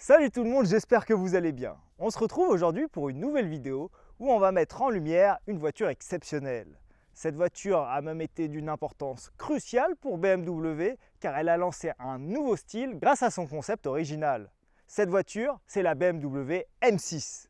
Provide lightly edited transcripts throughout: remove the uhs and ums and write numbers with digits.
Salut tout le monde, j'espère que vous allez bien. On se retrouve aujourd'hui pour une nouvelle vidéo où on va mettre en lumière une voiture exceptionnelle. Cette voiture a même été d'une importance cruciale pour BMW car elle a lancé un nouveau style grâce à son concept original. Cette voiture, c'est la BMW M6.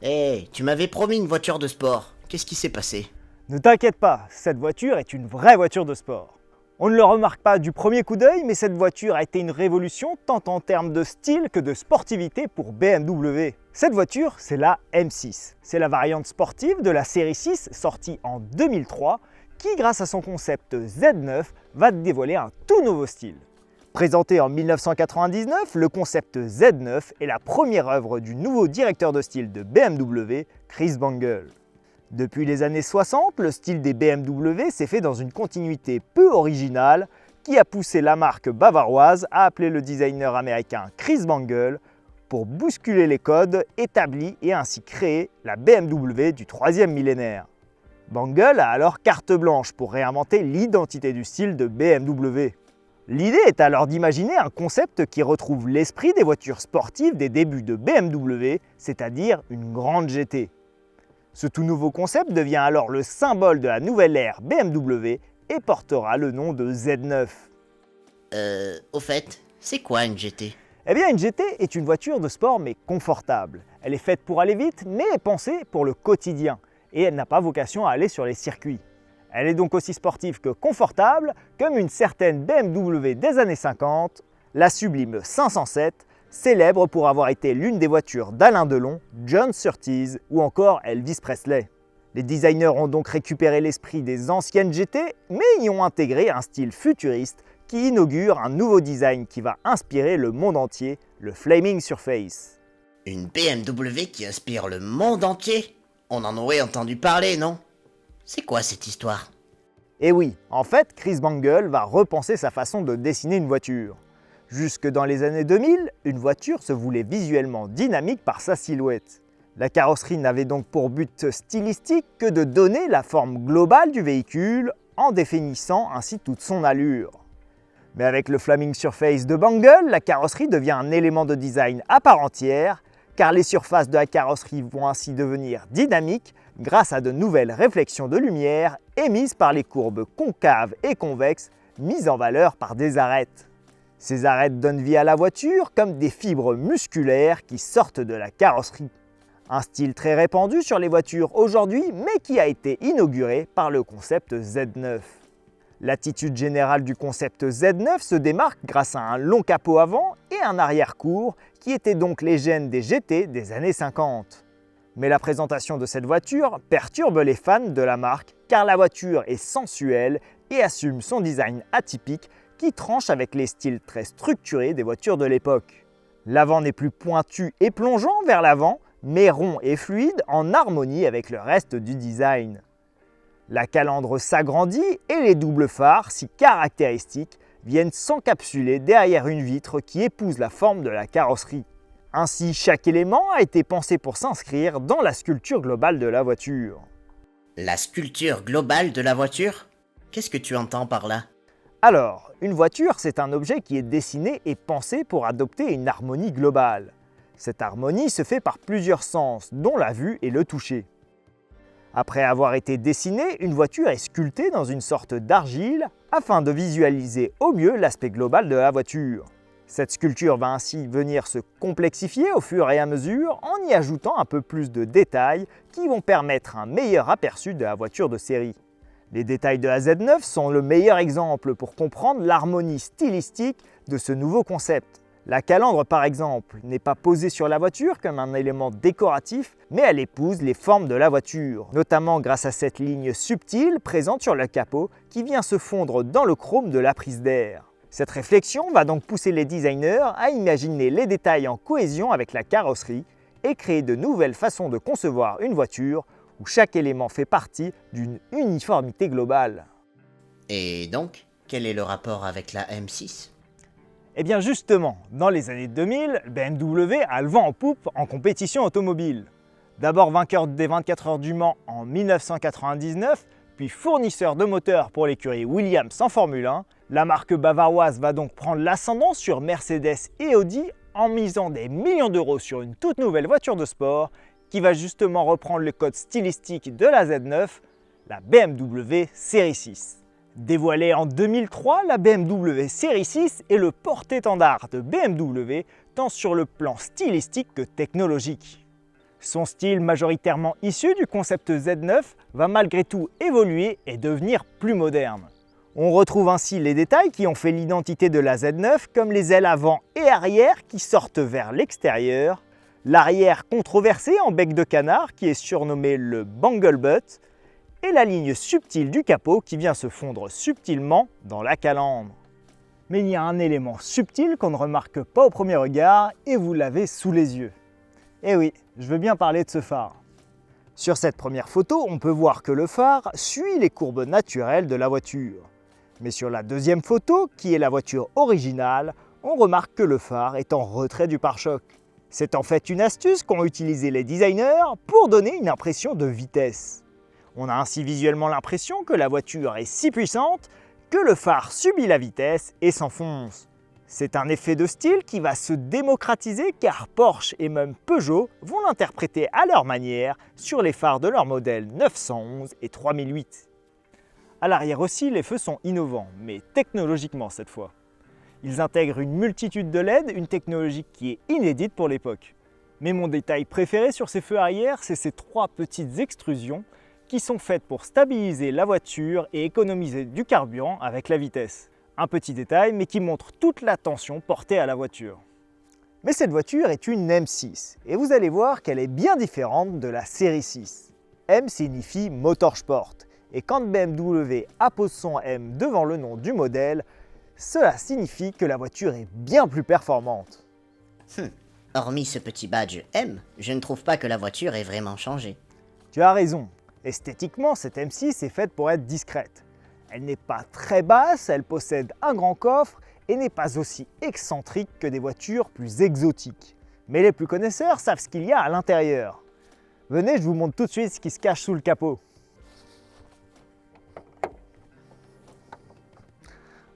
Hé, tu m'avais promis une voiture de sport. Qu'est-ce qui s'est passé? Ne t'inquiète pas, cette voiture est une vraie voiture de sport. On ne le remarque pas du premier coup d'œil, mais cette voiture a été une révolution tant en termes de style que de sportivité pour BMW. Cette voiture, c'est la M6. C'est la variante sportive de la série 6 sortie en 2003 qui, grâce à son concept Z9, va dévoiler un tout nouveau style. Présenté en 1999, le concept Z9 est la première œuvre du nouveau directeur de style de BMW, Chris Bangle. Depuis les années 60, le style des BMW s'est fait dans une continuité peu originale qui a poussé la marque bavaroise à appeler le designer américain Chris Bangle pour bousculer les codes établis et ainsi créer la BMW du troisième millénaire. Bangle a alors carte blanche pour réinventer l'identité du style de BMW. L'idée est alors d'imaginer un concept qui retrouve l'esprit des voitures sportives des débuts de BMW, c'est-à-dire une grande GT. Ce tout nouveau concept devient alors le symbole de la nouvelle ère BMW et portera le nom de Z9. Au fait, c'est quoi une GT? Eh bien, une GT est une voiture de sport mais confortable. Elle est faite pour aller vite mais est pensée pour le quotidien et elle n'a pas vocation à aller sur les circuits. Elle est donc aussi sportive que confortable, comme une certaine BMW des années 50, la sublime 507, célèbre pour avoir été l'une des voitures d'Alain Delon, John Surtees ou encore Elvis Presley. Les designers ont donc récupéré l'esprit des anciennes GT, mais y ont intégré un style futuriste qui inaugure un nouveau design qui va inspirer le monde entier, le Flaming Surface. Une BMW qui inspire le monde entier? On en aurait entendu parler, non? C'est quoi cette histoire? Et oui, en fait, Chris Bangle va repenser sa façon de dessiner une voiture. Jusque dans les années 2000, une voiture se voulait visuellement dynamique par sa silhouette. La carrosserie n'avait donc pour but stylistique que de donner la forme globale du véhicule en définissant ainsi toute son allure. Mais avec le Flaming Surface de Bangle, la carrosserie devient un élément de design à part entière, car les surfaces de la carrosserie vont ainsi devenir dynamiques grâce à de nouvelles réflexions de lumière émises par les courbes concaves et convexes mises en valeur par des arêtes. Ces arêtes donnent vie à la voiture comme des fibres musculaires qui sortent de la carrosserie. Un style très répandu sur les voitures aujourd'hui, mais qui a été inauguré par le concept Z9. L'attitude générale du concept Z9 se démarque grâce à un long capot avant et un arrière court, qui étaient donc les gènes des GT des années 50. Mais la présentation de cette voiture perturbe les fans de la marque car la voiture est sensuelle et assume son design atypique qui tranche avec les styles très structurés des voitures de l'époque. L'avant n'est plus pointu et plongeant vers l'avant, mais rond et fluide en harmonie avec le reste du design. La calandre s'agrandit et les doubles phares, si caractéristiques, viennent s'encapsuler derrière une vitre qui épouse la forme de la carrosserie. Ainsi, chaque élément a été pensé pour s'inscrire dans la sculpture globale de la voiture. La sculpture globale de la voiture? Qu'est-ce que tu entends par là? Alors, une voiture, c'est un objet qui est dessiné et pensé pour adopter une harmonie globale. Cette harmonie se fait par plusieurs sens, dont la vue et le toucher. Après avoir été dessinée, une voiture est sculptée dans une sorte d'argile afin de visualiser au mieux l'aspect global de la voiture. Cette sculpture va ainsi venir se complexifier au fur et à mesure en y ajoutant un peu plus de détails qui vont permettre un meilleur aperçu de la voiture de série. Les détails de la Z9 sont le meilleur exemple pour comprendre l'harmonie stylistique de ce nouveau concept. La calandre par exemple n'est pas posée sur la voiture comme un élément décoratif, mais elle épouse les formes de la voiture, notamment grâce à cette ligne subtile présente sur le capot qui vient se fondre dans le chrome de la prise d'air. Cette réflexion va donc pousser les designers à imaginer les détails en cohésion avec la carrosserie et créer de nouvelles façons de concevoir une voiture où chaque élément fait partie d'une uniformité globale. Et donc, quel est le rapport avec la M6? Eh bien justement, dans les années 2000, BMW a le vent en poupe en compétition automobile. D'abord vainqueur des 24 heures du Mans en 1999, puis fournisseur de moteurs pour l'écurie Williams en Formule 1, la marque bavaroise va donc prendre l'ascendant sur Mercedes et Audi en misant des millions d'euros sur une toute nouvelle voiture de sport qui va justement reprendre le code stylistique de la Z9, la BMW Série 6. Dévoilée en 2003, la BMW Série 6 est le porte-étendard de BMW tant sur le plan stylistique que technologique. Son style majoritairement issu du concept Z9 va malgré tout évoluer et devenir plus moderne. On retrouve ainsi les détails qui ont fait l'identité de la Z9 comme les ailes avant et arrière qui sortent vers l'extérieur, l'arrière controversé en bec de canard qui est surnommé le Bangle Butt, et la ligne subtile du capot qui vient se fondre subtilement dans la calandre. Mais il y a un élément subtil qu'on ne remarque pas au premier regard et vous l'avez sous les yeux. Eh oui, je veux bien parler de ce phare. Sur cette première photo, on peut voir que le phare suit les courbes naturelles de la voiture. Mais sur la deuxième photo, qui est la voiture originale, on remarque que le phare est en retrait du pare-choc. C'est en fait une astuce qu'ont utilisé les designers pour donner une impression de vitesse. On a ainsi visuellement l'impression que la voiture est si puissante que le phare subit la vitesse et s'enfonce. C'est un effet de style qui va se démocratiser car Porsche et même Peugeot vont l'interpréter à leur manière sur les phares de leurs modèles 911 et 3008. À l'arrière aussi, les feux sont innovants, mais technologiquement cette fois. Ils intègrent une multitude de LED, une technologie qui est inédite pour l'époque. Mais mon détail préféré sur ces feux arrière, c'est ces trois petites extrusions qui sont faites pour stabiliser la voiture et économiser du carburant avec la vitesse. Un petit détail, mais qui montre toute l'attention portée à la voiture. Mais cette voiture est une M6, et vous allez voir qu'elle est bien différente de la série 6. M signifie Motorsport, et quand BMW appose son M devant le nom du modèle, cela signifie que la voiture est bien plus performante. Hormis ce petit badge M, je ne trouve pas que la voiture ait vraiment changé. Tu as raison. Esthétiquement, cette M6 est faite pour être discrète. Elle n'est pas très basse, elle possède un grand coffre et n'est pas aussi excentrique que des voitures plus exotiques. Mais les plus connaisseurs savent ce qu'il y a à l'intérieur. Venez, je vous montre tout de suite ce qui se cache sous le capot.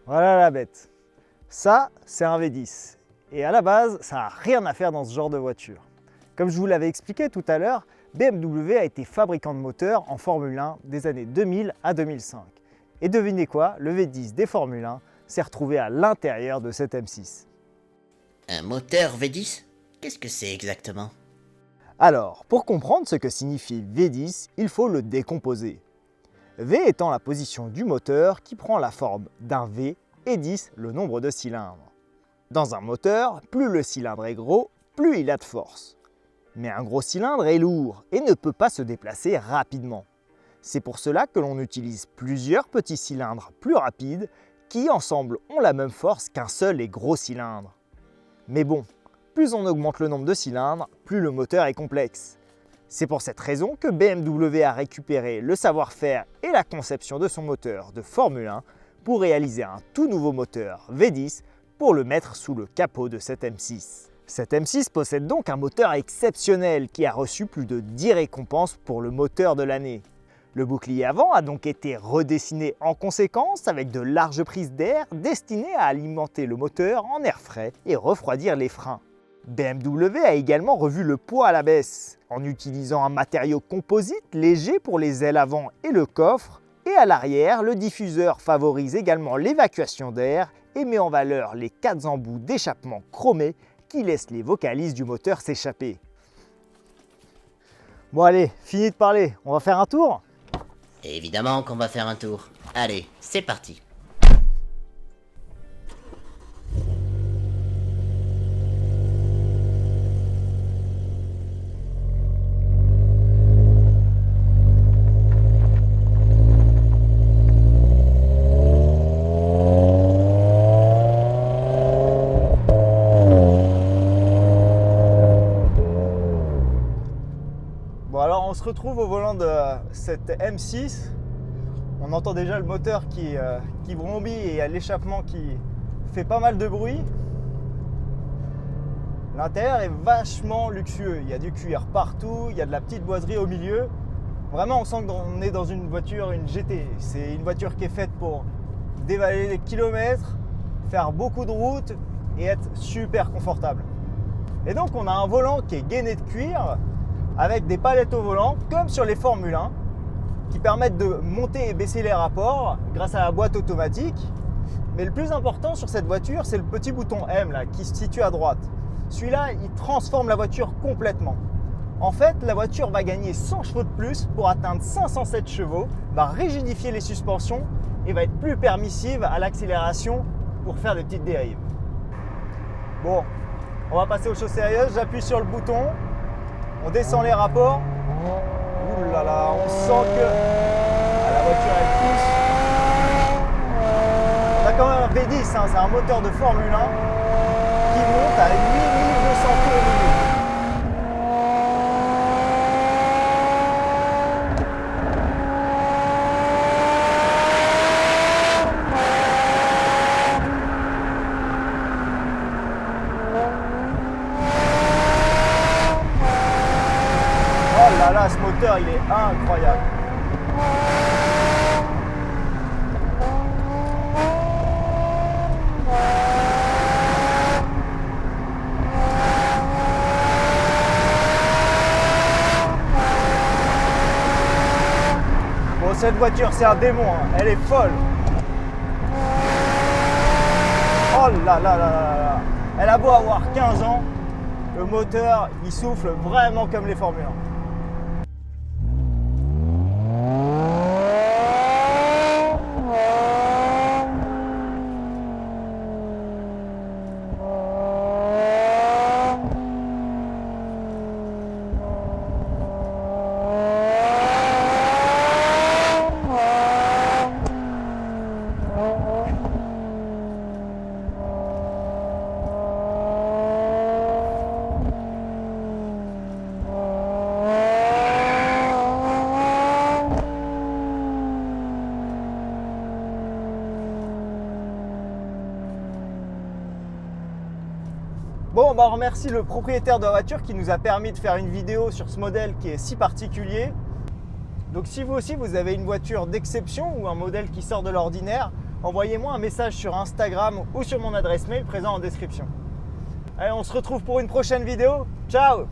Voilà la bête. Ça, c'est un V10. Et à la base, ça n'a rien à faire dans ce genre de voiture. Comme je vous l'avais expliqué tout à l'heure, BMW a été fabricant de moteurs en Formule 1 des années 2000 à 2005. Et devinez quoi, le V10 des Formule 1 s'est retrouvé à l'intérieur de cette M6. Un moteur V10? Qu'est-ce que c'est exactement? Alors, pour comprendre ce que signifie V10, il faut le décomposer. V étant la position du moteur qui prend la forme d'un V et 10 le nombre de cylindres. Dans un moteur, plus le cylindre est gros, plus il a de force. Mais un gros cylindre est lourd et ne peut pas se déplacer rapidement. C'est pour cela que l'on utilise plusieurs petits cylindres plus rapides qui ensemble ont la même force qu'un seul et gros cylindre. Mais bon, plus on augmente le nombre de cylindres, plus le moteur est complexe. C'est pour cette raison que BMW a récupéré le savoir-faire et la conception de son moteur de Formule 1 pour réaliser un tout nouveau moteur V10 pour le mettre sous le capot de cette M6. Cette M6 possède donc un moteur exceptionnel qui a reçu plus de 10 récompenses pour le moteur de l'année. Le bouclier avant a donc été redessiné en conséquence avec de larges prises d'air destinées à alimenter le moteur en air frais et refroidir les freins. BMW a également revu le poids à la baisse en utilisant un matériau composite léger pour les ailes avant et le coffre, et à l'arrière, le diffuseur favorise également l'évacuation d'air et met en valeur les 4 embouts d'échappement chromés qui laissent les vocalises du moteur s'échapper. Bon allez, fini de parler, on va faire un tour ? Évidemment qu'on va faire un tour. Allez, c'est parti. On se retrouve au volant de cette M6. On entend déjà le moteur qui vrombit et il y a l'échappement qui fait pas mal de bruit. L'intérieur est vachement luxueux. Il y a du cuir partout, il y a de la petite boiserie au milieu. Vraiment, on sent qu'on est dans une voiture, une GT. C'est une voiture qui est faite pour dévaler les kilomètres, faire beaucoup de routes et être super confortable. Et donc, on a un volant qui est gainé de cuir, avec des palettes au volant, comme sur les Formule 1, qui permettent de monter et baisser les rapports grâce à la boîte automatique. Mais le plus important sur cette voiture, c'est le petit bouton M là, qui se situe à droite. Celui-là, il transforme la voiture complètement. En fait, la voiture va gagner 100 chevaux de plus pour atteindre 507 chevaux, va rigidifier les suspensions et va être plus permissive à l'accélération pour faire des petites dérives. Bon, on va passer aux choses sérieuses. J'appuie sur le bouton. On descend les rapports. Ouh là là, on sent que la voiture elle pousse. On a quand même un V10, hein, c'est un moteur de Formule 1 qui monte à 8200 tours au minute. Oh là là, ce moteur il est incroyable. Bon, cette voiture c'est un démon, hein. Elle est folle. Oh là là là là là. Elle a beau avoir 15 ans, le moteur il souffle vraiment comme les Formule 1. Bon, bah on remercie le propriétaire de la voiture qui nous a permis de faire une vidéo sur ce modèle qui est si particulier. Donc si vous aussi vous avez une voiture d'exception ou un modèle qui sort de l'ordinaire, envoyez-moi un message sur Instagram ou sur mon adresse mail présent en description. Allez, on se retrouve pour une prochaine vidéo. Ciao!